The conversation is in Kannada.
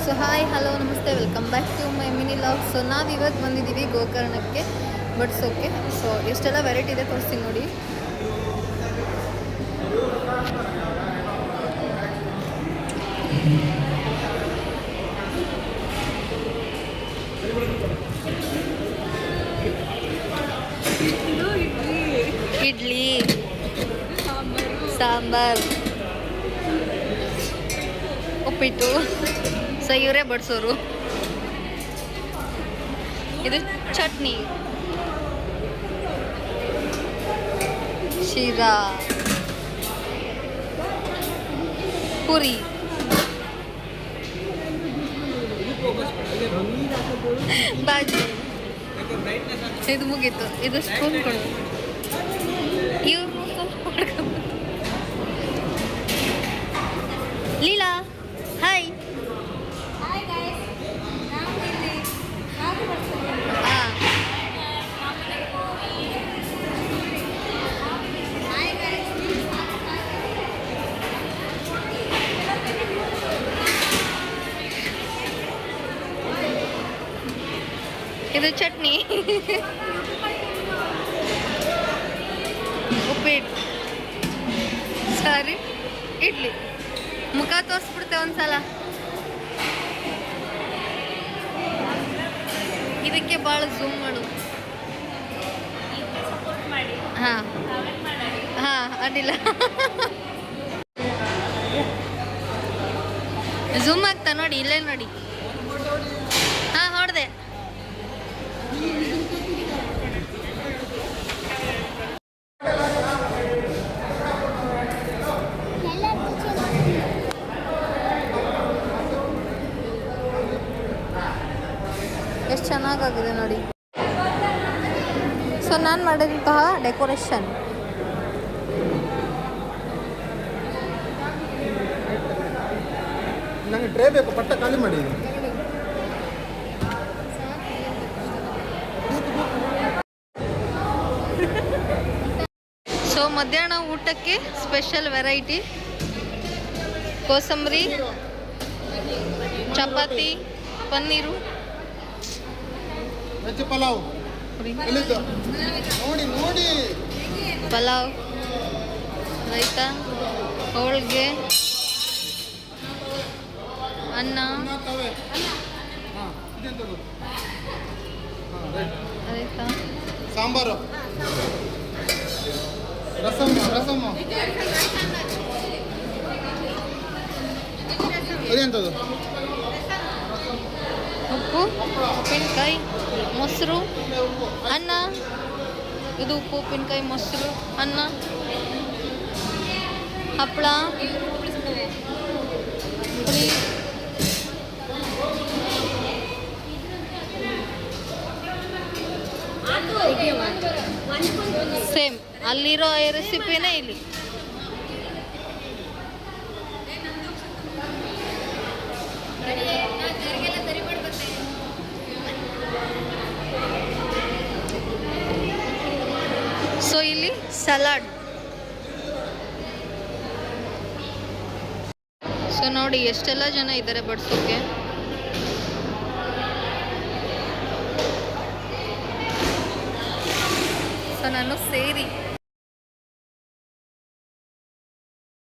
ಸೊ ಹಾಯ್ ಹಲೋ ನಮಸ್ತೆ welcome back to my mini vlog. So ನಾವು ಇವತ್ತು ಬಂದಿದ್ದೀವಿ ಗೋಕರ್ಣಕ್ಕೆ ಬಡ್ಸೋಕ್ಕೆ. ಸೊ ಎಷ್ಟೆಲ್ಲ ವೆರೈಟಿ ಇದೆ ತೋರಿಸ್ತೀನಿ ನೋಡಿ. ಇಡ್ಲಿ, ಸಾಂಬಾರ್, ಉಪ್ಪಿಟ್ಟು. ಸೊ ಇವರೇ ಬಡಿಸೋರು. ಇದು ಚಟ್ನಿ, ಶಿರಾ, ಪುರಿ, ಬಾಜಿ. ಇದು ಮುಗೀತು. ಇದು ಸ್ಪೂನ್ ಕೊಡು. ಇವ್ರು ಲೀಲಾ ಹಾಯ್. ಇದು ಚಟ್ನಿ, ಉಪ್ಪಿಟ್ಟು, ಸಾರಿ, ಇಡ್ಲಿ. ಮುಖ ತೋರಿಸ್ಬಿಡ್ತೇವೆ ಒಂದ್ಸಲ. ಇದಕ್ಕೆ ಭಾಳ ಝೂಮ್ ಮಾಡು. ಹಾಂ ಹಾಂ ಅಡ್ಡಿಲ್ಲ. ಝೂಮ್ ಆಗ್ತಾ ನೋಡಿ, ಇಲ್ಲೇ ನೋಡಿ. ಹಾಂ ಹೊಡೆದೆ. ಎಷ್ಟು ಚೆನ್ನಾಗಾಗಿದೆ ನೋಡಿ. ಸೊ ನಾನು ಮಾಡಿದಂತಹ ಡೆಕೋರೇಷನ್. ನನಗೆ ಟ್ರೇ ಬೇಕು, ಪಟ್ಟ ಖಾಲಿ ಮಾಡಿ. ಸೊ ಮಧ್ಯಾಹ್ನ ಊಟಕ್ಕೆ ಸ್ಪೆಷಲ್ ವೆರೈಟಿ ಕೋಸಂಬರಿ, ಚಪಾತಿ, ಪನ್ನೀರು, ಪಲಾವ್, ನೋಡಿ ನೋಡಿ, ಪಲಾವ್, ರೈತ, ಹೋಳಿಗೆ, ಅನ್ನ, ರೈತ, ಸಾಂಬಾರು, ರಸಮ್ಮ ಅದೇಂತದು, ಉಪ್ಪು, ಉಪ್ಪಿನಕಾಯಿ, ಮೊಸರು, ಅನ್ನ. ಇದು ಉಪ್ಪು, ಉಪ್ಪಿನಕಾಯಿ, ಮೊಸರು, ಅನ್ನ, ಹಪ್ಪಳ, ಪುರಿ. ಸೇಮ್ ಅಲ್ಲಿರೋ ರೆಸಿಪಿನೇ ಇಲ್ಲಿ. ಸೊ ಇಲ್ಲಿ ಸಲಾಡ್. ಸೊ ನೋಡಿ ಎಷ್ಟೆಲ್ಲ ಜನ ಇದ್ದಾರೆ ಬಡಿಸೋಕೆ. ಸೊ ನಾನು ಸೇರಿ